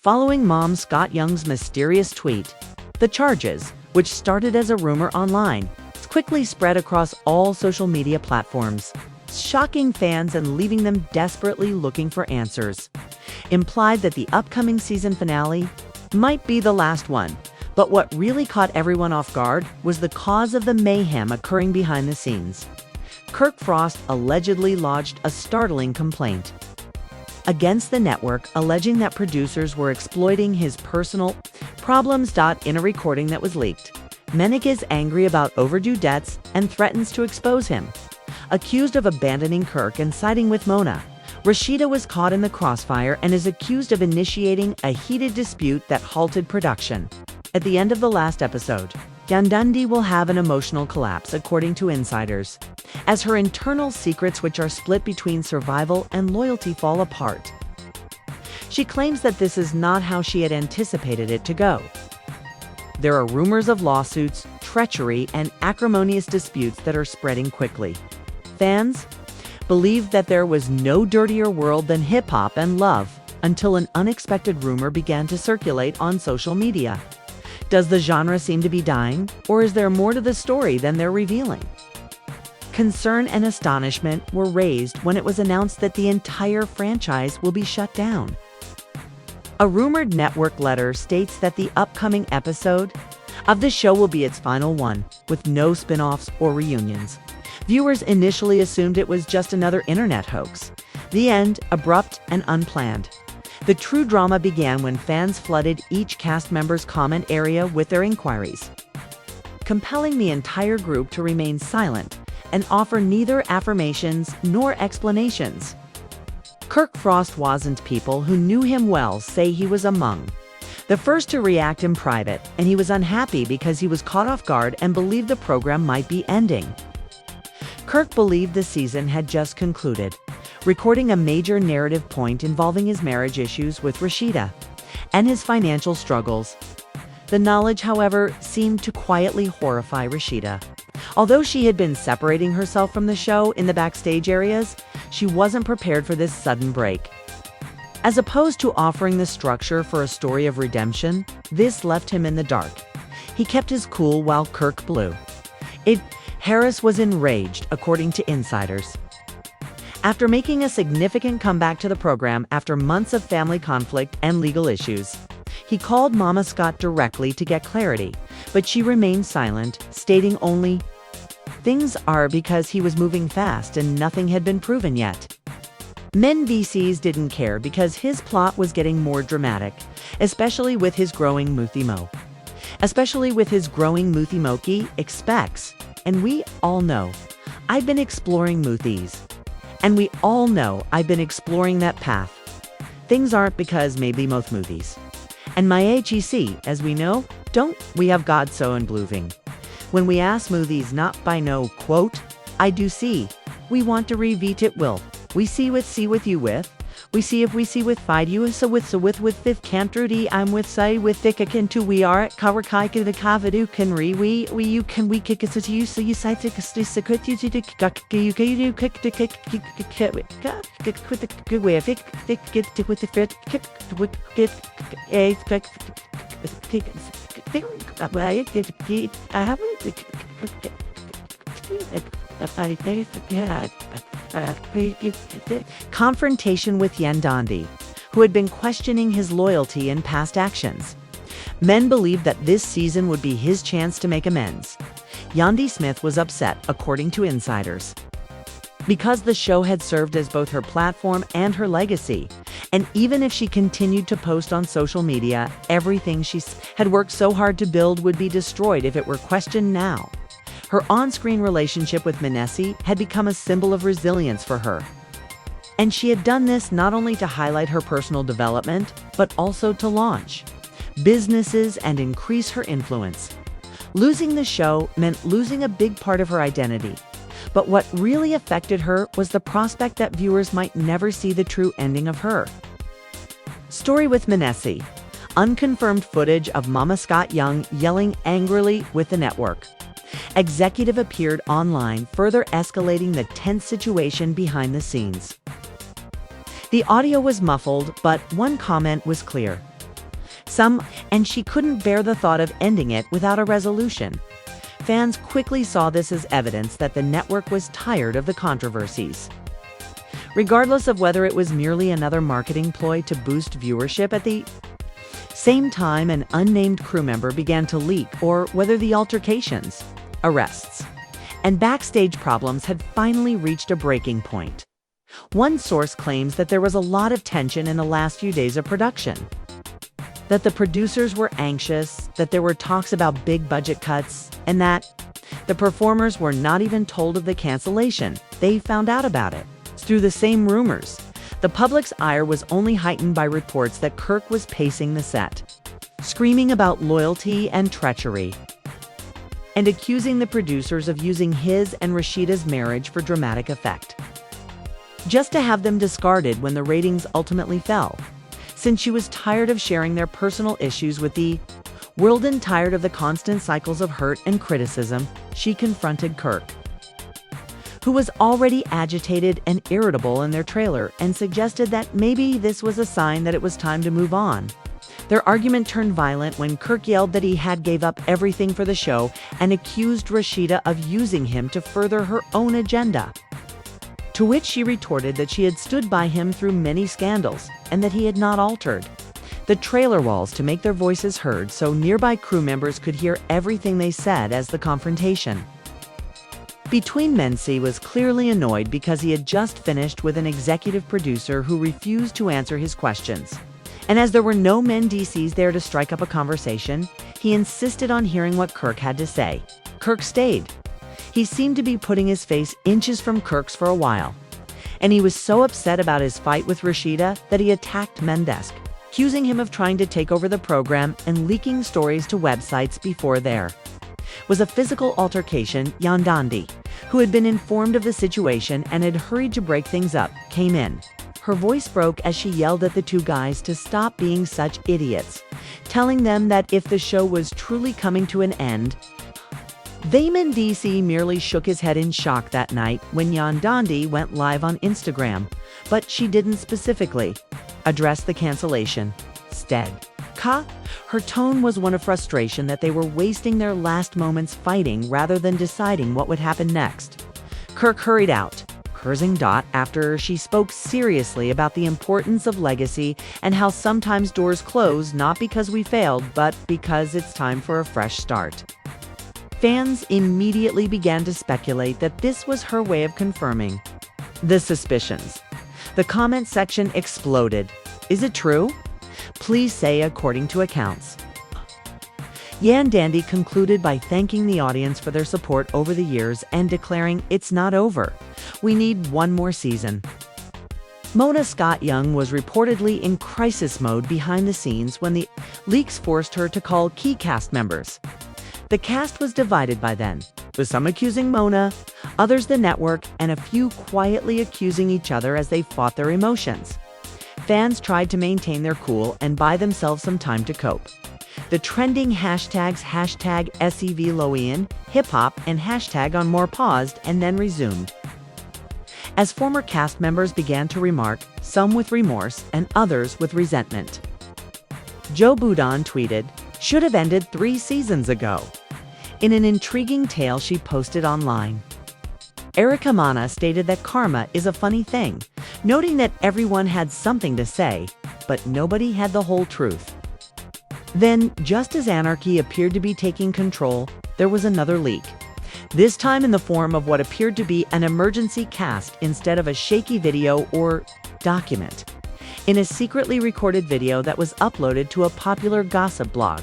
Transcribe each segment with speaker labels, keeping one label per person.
Speaker 1: following mom Scott Young's mysterious tweet. The charges, which started as a rumor online, quickly spread across all social media platforms, shocking fans and leaving them desperately looking for answers. Implied that the upcoming season finale might be the last one, but what really caught everyone off guard was the cause of the mayhem occurring behind the scenes. Kirk Frost allegedly lodged a startling complaint against the network, alleging that producers were exploiting his personal problems. In a recording that was leaked, Menek is angry about overdue debts and threatens to expose him. Accused of abandoning Kirk and siding with Mona, Rashida was caught in the crossfire and is accused of initiating a heated dispute that halted production. At the end of the last episode, Yandandi will have an emotional collapse, according to insiders, as her internal secrets, which are split between survival and loyalty, fall apart. She claims that this is not how she had anticipated it to go. There are rumors of lawsuits, treachery, and acrimonious disputes that are spreading quickly. Fans believed that there was no dirtier world than hip-hop and love until an unexpected rumor began to circulate on social media. Does the genre seem to be dying, or is there more to the story than they're revealing? Concern and astonishment were raised when it was announced that the entire franchise will be shut down. A rumored network letter states that the upcoming episode of the show will be its final one, with no spin-offs or reunions. Viewers initially assumed it was just another internet hoax. The end, abrupt and unplanned. The true drama began when fans flooded each cast member's comment area with their inquiries, compelling the entire group to remain silent and offer neither affirmations nor explanations. Kirk Frost wasn't. People who knew him well say he was among the first to react in private, and he was unhappy because he was caught off guard and believed the program might be ending. Kirk believed the season had just concluded, recording a major narrative point involving his marriage issues with Rashida and his financial struggles. The knowledge, however, seemed to quietly horrify Rashida. Although she had been separating herself from the show in the backstage areas, she wasn't prepared for this sudden break. As opposed to offering the structure for a story of redemption, this left him in the dark. He kept his cool while Kirk blew it. Harris was enraged, according to insiders. After making a significant comeback to the program after months of family conflict and legal issues, he called Mama Scott directly to get clarity, but she remained silent, stating only things are because he was moving fast and nothing had been proven yet. Men VCs didn't care because his plot was getting more dramatic, especially with his growing Muthimoki expects. And we all know I've been exploring Muthies. And we all know I've been exploring that path. Things aren't because maybe most Muthies. And my HEC, as we know, don't we have God so and Bluving. When we ask Muthies not by no, quote, I do see, we want to reveat it will. We see with you with. We see if we see with fight you so with fifth can't rudy I'm with say with thick akin to we are at cover kai the kavadu can re we you can we kick it to you so you say to secret you to you do kick the kick with the good way of it get with the fit kick with get a I haven't confrontation with Yandandi, who had been questioning his loyalty and past actions. Men believed that this season would be his chance to make amends. Yandi Smith was upset, according to insiders, because the show had served as both her platform and her legacy. And even if she continued to post on social media, everything she had worked so hard to build would be destroyed if it were questioned now. Her on-screen relationship with Menesi had become a symbol of resilience for her. And she had done this not only to highlight her personal development, but also to launch businesses and increase her influence. Losing the show meant losing a big part of her identity. But what really affected her was the prospect that viewers might never see the true ending of her story with Menesi. Unconfirmed footage of Mama Scott Young yelling angrily with the network executive appeared online, further escalating the tense situation behind the scenes. The audio was muffled, but one comment was clear. and she couldn't bear the thought of ending it without a resolution. Fans quickly saw this as evidence that the network was tired of the controversies. Regardless of whether it was merely another marketing ploy to boost viewership, at the same time an unnamed crew member began to leak, or whether the altercations, arrests, and backstage problems had finally reached a breaking point. One source claims that there was a lot of tension in the last few days of production, that the producers were anxious, that there were talks about big budget cuts, and that the performers were not even told of the cancellation. They found out about it through the same rumors. The public's ire was only heightened by reports that Kirk was pacing the set, screaming about loyalty and treachery, and accusing the producers of using his and Rashida's marriage for dramatic effect, just to have them discarded when the ratings ultimately fell. Since she was tired of sharing their personal issues with the world and tired of the constant cycles of hurt and criticism, she confronted Kirk, who was already agitated and irritable in their trailer, and suggested that maybe this was a sign that it was time to move on. Their argument turned violent when Kirk yelled that he had gave up everything for the show and accused Rashida of using him to further her own agenda. To which she retorted that she had stood by him through many scandals and that he had not altered the trailer walls to make their voices heard so nearby crew members could hear everything they said as the confrontation between Mency was clearly annoyed because he had just finished with an executive producer who refused to answer his questions. And as there were no men DCs there to strike up a conversation, he insisted on hearing what Kirk had to say. Kirk stayed. He seemed to be putting his face inches from Kirk's for a while. And he was so upset about his fight with Rashida that he attacked Mendesk, accusing him of trying to take over the program and leaking stories to websites before there was a physical altercation. Yandandi, who had been informed of the situation and had hurried to break things up, came in. Her voice broke as she yelled at the two guys to stop being such idiots, telling them that if the show was truly coming to an end, Vayman DC merely shook his head in shock that night when Yandandi went live on Instagram, but she didn't specifically address the cancellation. Instead, her tone was one of frustration that they were wasting their last moments fighting rather than deciding what would happen next. Kirk hurried out, cursing Dot after she spoke seriously about the importance of legacy and how sometimes doors close not because we failed, but because it's time for a fresh start. Fans immediately began to speculate that this was her way of confirming the suspicions. The comment section exploded. Is it true? Please say according to accounts. Yandandi concluded by thanking the audience for their support over the years and declaring, "It's not over. We need one more season." Mona Scott Young was reportedly in crisis mode behind the scenes when the leaks forced her to call key cast members. The cast was divided by then, with some accusing Mona, others the network, and a few quietly accusing each other as they fought their emotions. Fans tried to maintain their cool and buy themselves some time to cope. The trending hashtags #SEVLoian, hip hop, and #on more paused and then resumed, as former cast members began to remark, some with remorse and others with resentment. Joe Boudon tweeted, "Should have ended 3 seasons ago," in an intriguing tale she posted online. Erica Mana stated that karma is a funny thing, noting that everyone had something to say, but nobody had the whole truth. Then, just as anarchy appeared to be taking control, there was another leak. This time in the form of what appeared to be an emergency cast instead of a shaky video or document, in a secretly recorded video that was uploaded to a popular gossip blog.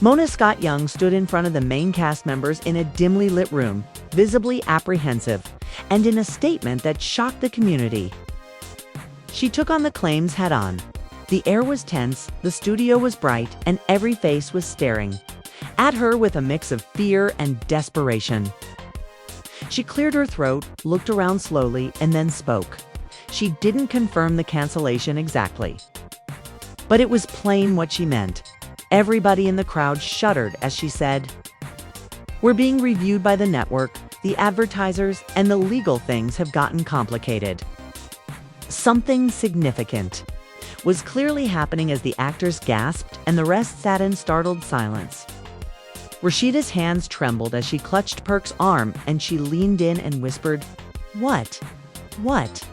Speaker 1: Mona Scott Young stood in front of the main cast members in a dimly lit room, visibly apprehensive, and in a statement that shocked the community. She took on the claims head-on. The air was tense, the studio was bright, and every face was staring at her with a mix of fear and desperation. She cleared her throat, looked around slowly, and then spoke. She didn't confirm the cancellation exactly, but it was plain what she meant. Everybody in the crowd shuddered as she said, "We're being reviewed by the network, the advertisers, and the legal things have gotten complicated. Something significant. was clearly happening as the actors gasped and the rest sat in startled silence. Rashida's hands trembled as she clutched Perk's arm and she leaned in and whispered, "What? What?"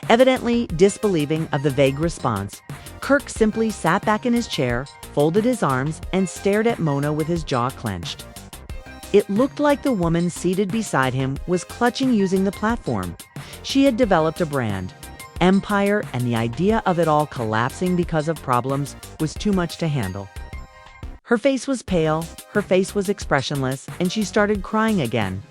Speaker 1: Evidently disbelieving of the vague response, Kirk simply sat back in his chair, folded his arms, and stared at Mona with his jaw clenched. It looked like the woman seated beside him was clutching using the platform. She had developed a brand, empire, and the idea of it all collapsing because of problems was too much to handle. Her face was pale, her face was expressionless, and she started crying again.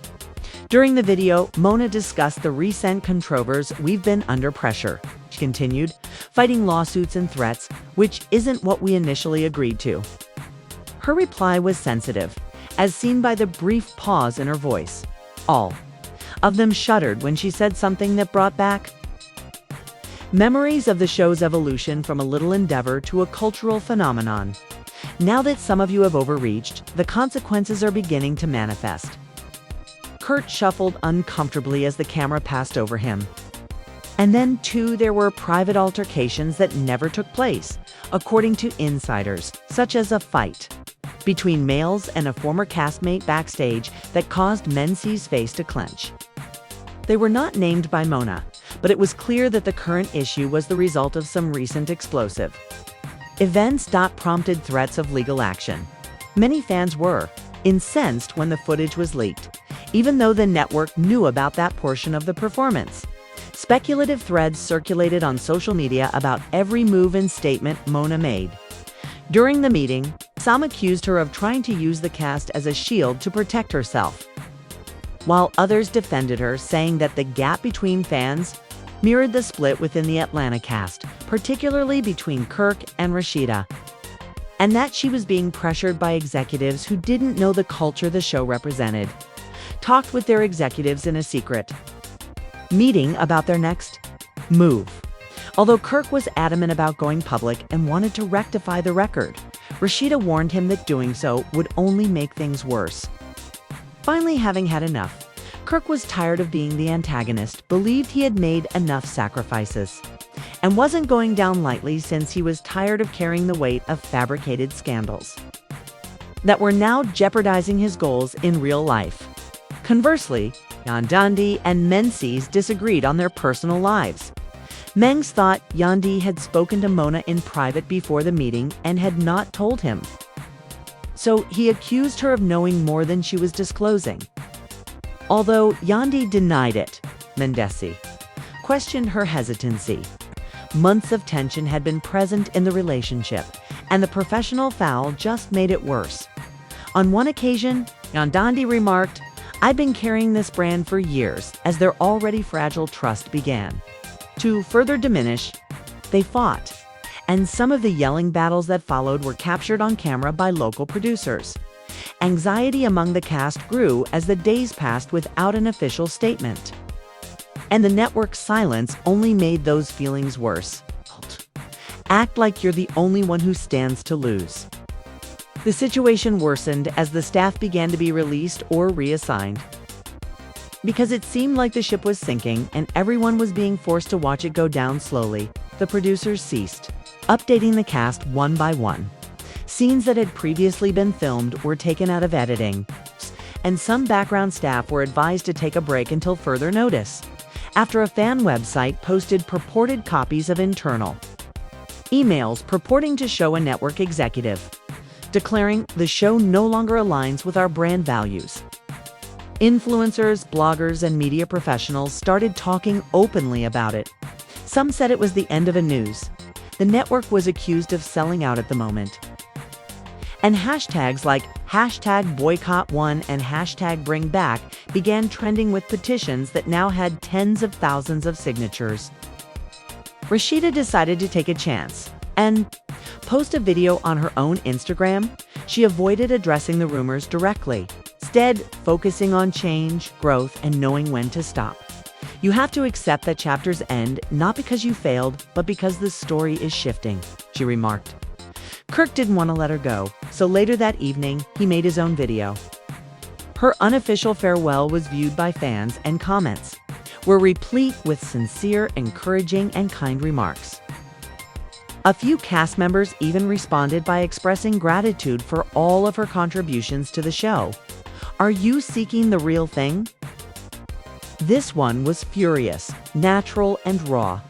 Speaker 1: During the video, Mona discussed the recent controversies. "We've been under pressure," she continued, "fighting lawsuits and threats, which isn't what we initially agreed to." Her reply was sensitive, as seen by the brief pause in her voice. All of them shuddered when she said something that brought back memories of the show's evolution from a little endeavor to a cultural phenomenon. Now that some of you have overreached, the consequences are beginning to manifest. Kurt shuffled uncomfortably as the camera passed over him. And then, too, there were private altercations that never took place, according to insiders, such as a fight between males and a former castmate backstage that caused Menzies' face to clench. They were not named by Mona, but it was clear that the current issue was the result of some recent explosive events that prompted threats of legal action. Many fans were incensed when the footage was leaked, even though the network knew about that portion of the performance. Speculative threads circulated on social media about every move and statement Mona made. During the meeting, some accused her of trying to use the cast as a shield to protect herself, while others defended her, saying that the gap between fans mirrored the split within the Atlanta cast, particularly between Kirk and Rashida, and that she was being pressured by executives who didn't know the culture the show represented. Talked with their executives in a secret meeting about their next move. Although Kirk was adamant about going public and wanted to rectify the record, Rashida warned him that doing so would only make things worse. Finally, having had enough, Kirk was tired of being the antagonist, believed he had made enough sacrifices, and wasn't going down lightly since he was tired of carrying the weight of fabricated scandals that were now jeopardizing his goals in real life. Conversely, Yandandi and Menzies disagreed on their personal lives. Mengs thought Yandi had spoken to Mona in private before the meeting and had not told him, so he accused her of knowing more than she was disclosing. Although Yandi denied it, Mendesi questioned her hesitancy. Months of tension had been present in the relationship, and the professional foul just made it worse. On one occasion, Yandandi remarked, "I've been carrying this brand for years," as their already fragile trust began to further diminish. They fought, and some of the yelling battles that followed were captured on camera by local producers. Anxiety among the cast grew as the days passed without an official statement, and the network's silence only made those feelings worse. Act like you're the only one who stands to lose. The situation worsened as the staff began to be released or reassigned. Because it seemed like the ship was sinking and everyone was being forced to watch it go down slowly, the producers ceased, updating the cast one by one. Scenes that had previously been filmed were taken out of editing, and some background staff were advised to take a break until further notice, after a fan website posted purported copies of internal emails purporting to show a network executive declaring the show no longer aligns with our brand values. Influencers, bloggers, and media professionals started talking openly about it. Some said it was the end of a news. The network was accused of selling out at the moment. And hashtags like #BoycottOne and #BringBack began trending with petitions that now had tens of thousands of signatures. Rashida decided to take a chance and post a video on her own Instagram. She avoided addressing the rumors directly, instead focusing on change, growth, and knowing when to stop. "You have to accept that chapters end not because you failed, but because the story is shifting," she remarked. Kirk didn't want to let her go, so later that evening, he made his own video. Her unofficial farewell was viewed by fans, and comments were replete with sincere, encouraging, and kind remarks. A few cast members even responded by expressing gratitude for all of her contributions to the show. "Are you seeking the real thing?" This one was furious, natural, and raw.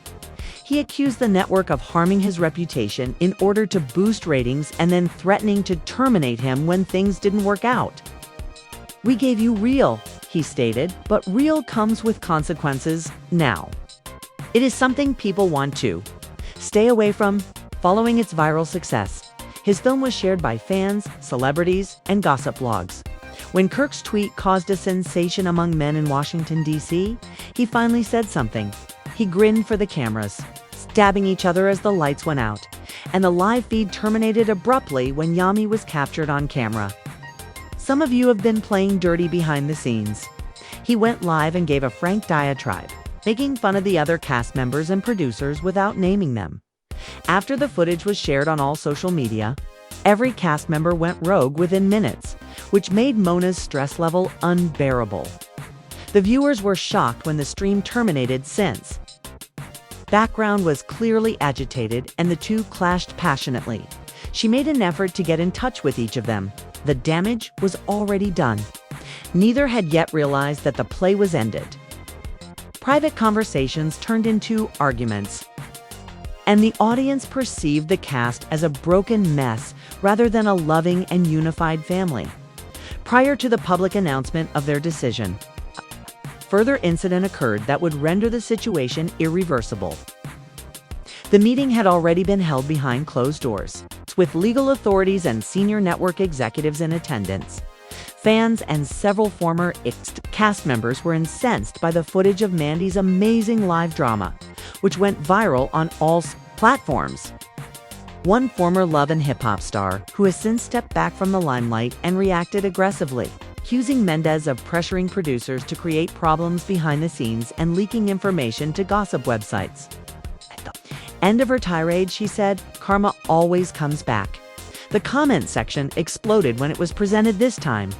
Speaker 1: He accused the network of harming his reputation in order to boost ratings and then threatening to terminate him when things didn't work out. "We gave you real," he stated, "but real comes with consequences now. It is something people want to stay away from." Following its viral success, his film was shared by fans, celebrities, and gossip blogs. When Kirk's tweet caused a sensation among men in Washington, D.C., he finally said something. He grinned for the cameras, stabbing each other as the lights went out, and the live feed terminated abruptly when Yami was captured on camera. "Some of you have been playing dirty behind the scenes." He went live and gave a frank diatribe, making fun of the other cast members and producers without naming them. After the footage was shared on all social media, every cast member went rogue within minutes, which made Mona's stress level unbearable. The viewers were shocked when the stream terminated since background was clearly agitated and the two clashed passionately. She made an effort to get in touch with each of them. The damage was already done. Neither had yet realized that the play was ended. Private conversations turned into arguments, and the audience perceived the cast as a broken mess rather than a loving and unified family. Prior to the public announcement of their decision, a further incident occurred that would render the situation irreversible. The meeting had already been held behind closed doors, with legal authorities and senior network executives in attendance. Fans and several former cast members were incensed by the footage of Mandy's amazing live drama, which went viral on all platforms. One former love and hip-hop star, who has since stepped back from the limelight and reacted aggressively, accusing Mendes of pressuring producers to create problems behind the scenes and leaking information to gossip websites. At the end of her tirade, she said, "Karma always comes back." The comment section exploded when it was presented this time,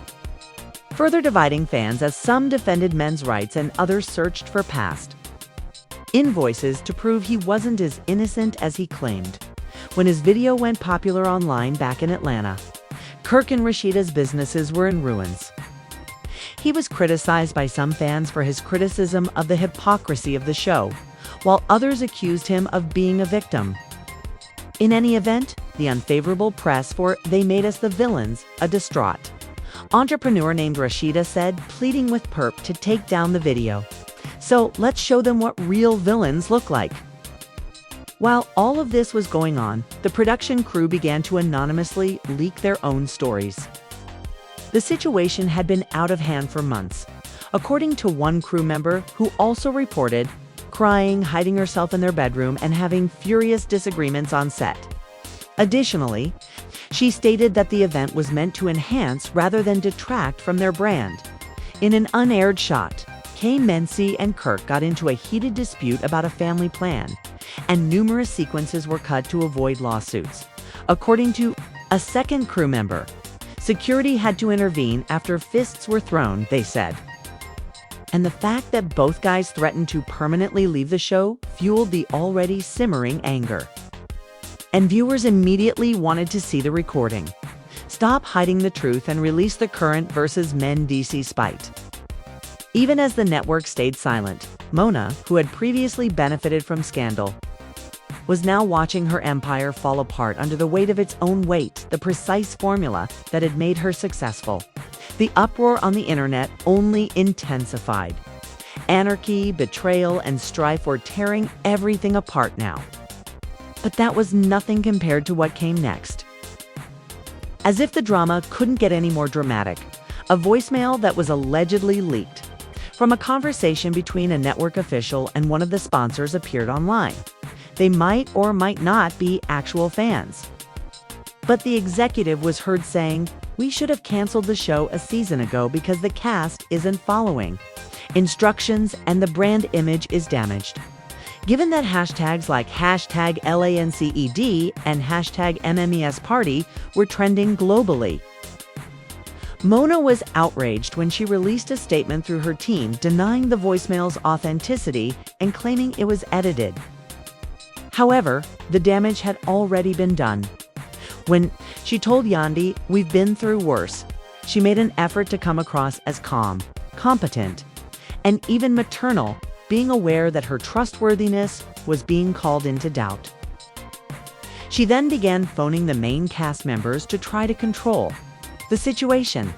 Speaker 1: further dividing fans as some defended men's rights and others searched for past invoices to prove he wasn't as innocent as he claimed. When his video went popular online back in Atlanta, Kirk and Rashida's businesses were in ruins. He was criticized by some fans for his criticism of the hypocrisy of the show, while others accused him of being a victim. In any event, the unfavorable press for "They Made Us the Villains" a distraught entrepreneur named Rashida said, pleading with Perp to take down the video. "So let's show them what real villains look like." While all of this was going on, the production crew began to anonymously leak their own stories. The situation had been out of hand for months, according to one crew member who also reported crying, hiding herself in their bedroom, and having furious disagreements on set. Additionally, she stated that the event was meant to enhance rather than detract from their brand. In an unaired shot, Kay Mency and Kirk got into a heated dispute about a family plan, and numerous sequences were cut to avoid lawsuits. According to a second crew member, security had to intervene after fists were thrown, they said. And the fact that both guys threatened to permanently leave the show fueled the already simmering anger. And viewers immediately wanted to see the recording. Stop hiding the truth and release the current versus men DC spite. Even as the network stayed silent, Mona, who had previously benefited from scandal, was now watching her empire fall apart under the weight of its own weight, the precise formula that had made her successful. The uproar on the internet only intensified. Anarchy, betrayal, and strife were tearing everything apart now. But that was nothing compared to what came next. As if the drama couldn't get any more dramatic, a voicemail that was allegedly leaked from a conversation between a network official and one of the sponsors appeared online. They might or might not be actual fans. But the executive was heard saying, "We should have canceled the show a season ago because the cast isn't following." instructions, and the brand image is damaged. Given that hashtags like hashtag #LANCED and hashtag #MMESParty were trending globally. Mona was outraged when she released a statement through her team denying the voicemail's authenticity and claiming it was edited. However, the damage had already been done. When she told Yandy, "We've been through worse," she made an effort to come across as calm, competent, and even maternal, being aware that her trustworthiness was being called into doubt. She then began phoning the main cast members to try to control the situation.